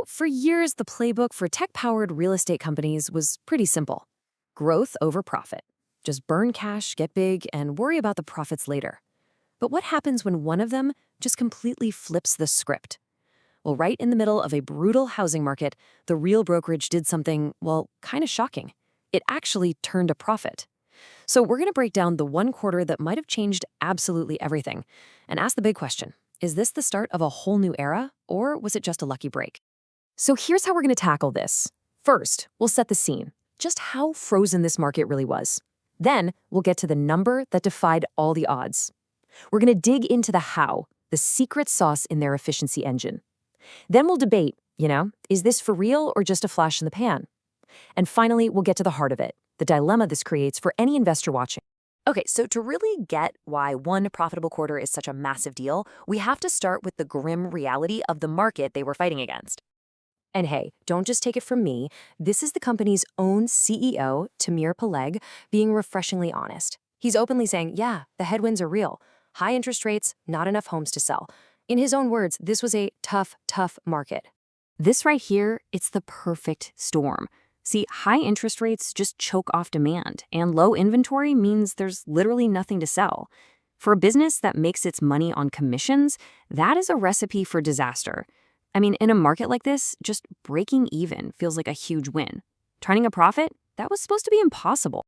For years, the playbook for tech-powered real estate companies was pretty simple. Growth over profit. Just burn cash, get big, and worry about the profits later. But what happens when one of them just completely flips the script? Well, right in the middle of a brutal housing market, the Real Brokerage did something, well, kind of shocking. It actually turned a profit. So we're going to break down the one quarter that might have changed absolutely everything and ask the big question. Is this the start of a whole new era, or was it just a lucky break? So here's how we're going to tackle this. First, we'll set the scene, just how frozen this market really was. Then, we'll get to the number that defied all the odds. We're going to dig into the how, the secret sauce in their efficiency engine. Then we'll debate, is this for real or just a flash in the pan? And finally, we'll get to the heart of it, the dilemma this creates for any investor watching. Okay, so to really get why one profitable quarter is such a massive deal, we have to start with the grim reality of the market they were fighting against. And hey, don't just take it from me. This is the company's own CEO, Tamir Peleg, being refreshingly honest. He's openly saying, yeah, the headwinds are real. High interest rates, not enough homes to sell. In his own words, this was a tough market. This right here, it's the perfect storm. See, high interest rates just choke off demand, and low inventory means there's literally nothing to sell. For a business that makes its money on commissions, that is a recipe for disaster. I mean, in a market like this, just breaking even feels like a huge win. Turning a profit? That was supposed to be impossible.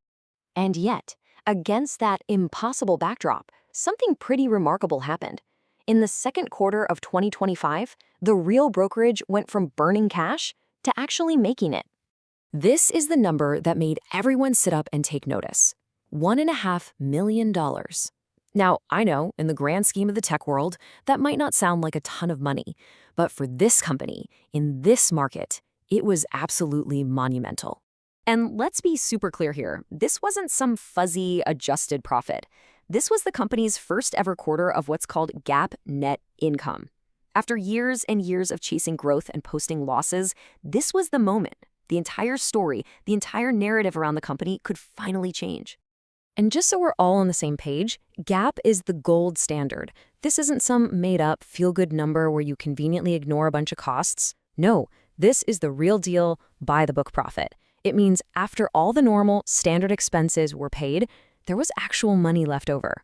And yet, against that impossible backdrop, something pretty remarkable happened. In the second quarter of 2025, the Real Brokerage went from burning cash to actually making it. This is the number that made everyone sit up and take notice. $1.5 million. Now, I know, in the grand scheme of the tech world, that might not sound like a ton of money, but for this company, in this market, it was absolutely monumental. And let's be super clear here, this wasn't some fuzzy, adjusted profit. This was the company's first ever quarter of what's called GAAP Net Income. After years and years of chasing growth and posting losses, this was the moment. The entire story, the entire narrative around the company could finally change. And just so we're all on the same page, GAAP is the gold standard. This isn't some made-up, feel-good number where you conveniently ignore a bunch of costs. No, this is the real deal, by-the-book profit. It means after all the normal, standard expenses were paid, there was actual money left over.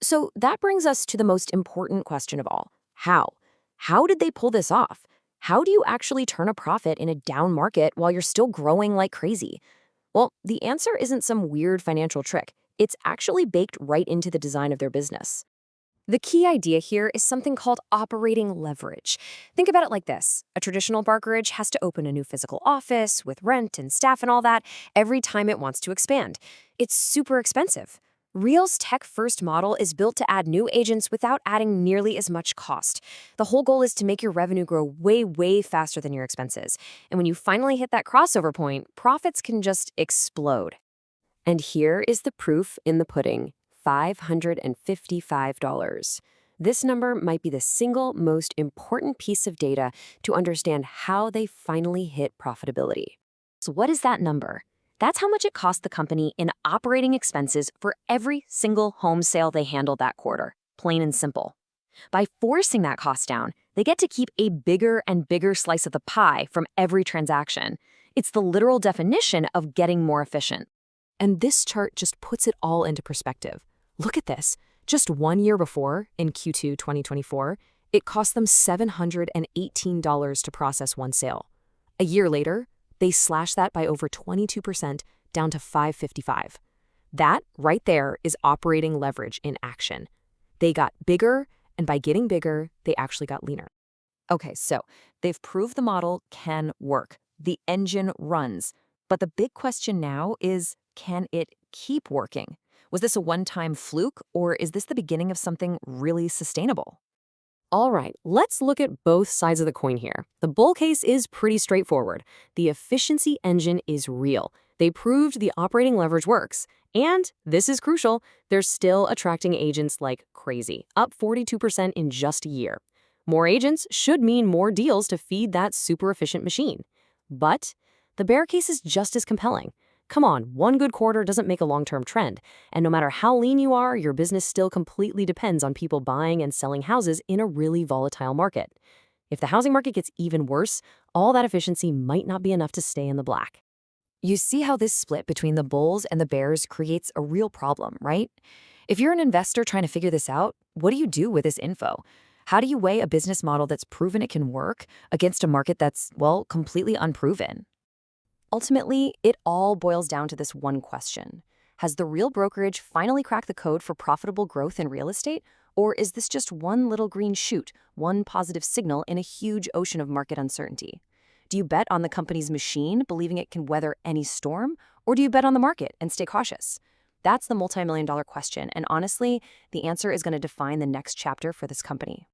So that brings us to the most important question of all. How? How did they pull this off? How do you actually turn a profit in a down market while you're still growing like crazy? Well, the answer isn't some weird financial trick. It's actually baked right into the design of their business. The key idea here is something called operating leverage. Think about it like this. A traditional brokerage has to open a new physical office with rent and staff and all that every time it wants to expand. It's super expensive. Real's tech-first model is built to add new agents without adding nearly as much cost. The whole goal is to make your revenue grow way faster than your expenses. And when you finally hit that crossover point, profits can just explode. And here is the proof in the pudding, $555. This number might be the single most important piece of data to understand how they finally hit profitability. So what is that number? That's how much it cost the company in operating expenses for every single home sale they handled that quarter, plain and simple. By forcing that cost down, they get to keep a bigger and bigger slice of the pie from every transaction. It's the literal definition of getting more efficient. And this chart just puts it all into perspective. Look at this. Just 1 year before, in Q2 2024, it cost them $718 to process one sale. A year later, they slashed that by over 22% down to $555. That right there is operating leverage in action. They got bigger, and by getting bigger, they actually got leaner. Okay, so they've proved the model can work. The engine runs. But the big question now is, can it keep working? Was this a one-time fluke, or is this the beginning of something really sustainable? All right, let's look at both sides of the coin here. The bull case is pretty straightforward. The efficiency engine is real. They proved the operating leverage works. And, this is crucial, they're still attracting agents like crazy, up 42% in just a year. More agents should mean more deals to feed that super efficient machine. But the bear case is just as compelling. Come on, one good quarter doesn't make a long-term trend, and no matter how lean you are, your business still completely depends on people buying and selling houses in a really volatile market. If the housing market gets even worse, all that efficiency might not be enough to stay in the black. You see how this split between the bulls and the bears creates a real problem, right? If you're an investor trying to figure this out, what do you do with this info? How do you weigh a business model that's proven it can work against a market that's, well, completely unproven? Ultimately, it all boils down to this one question. Has the Real Brokerage finally cracked the code for profitable growth in real estate? Or is this just one little green shoot, one positive signal in a huge ocean of market uncertainty? Do you bet on the company's machine, believing it can weather any storm? Or do you bet on the market and stay cautious? That's the multi-million-dollar question, and honestly, the answer is going to define the next chapter for this company.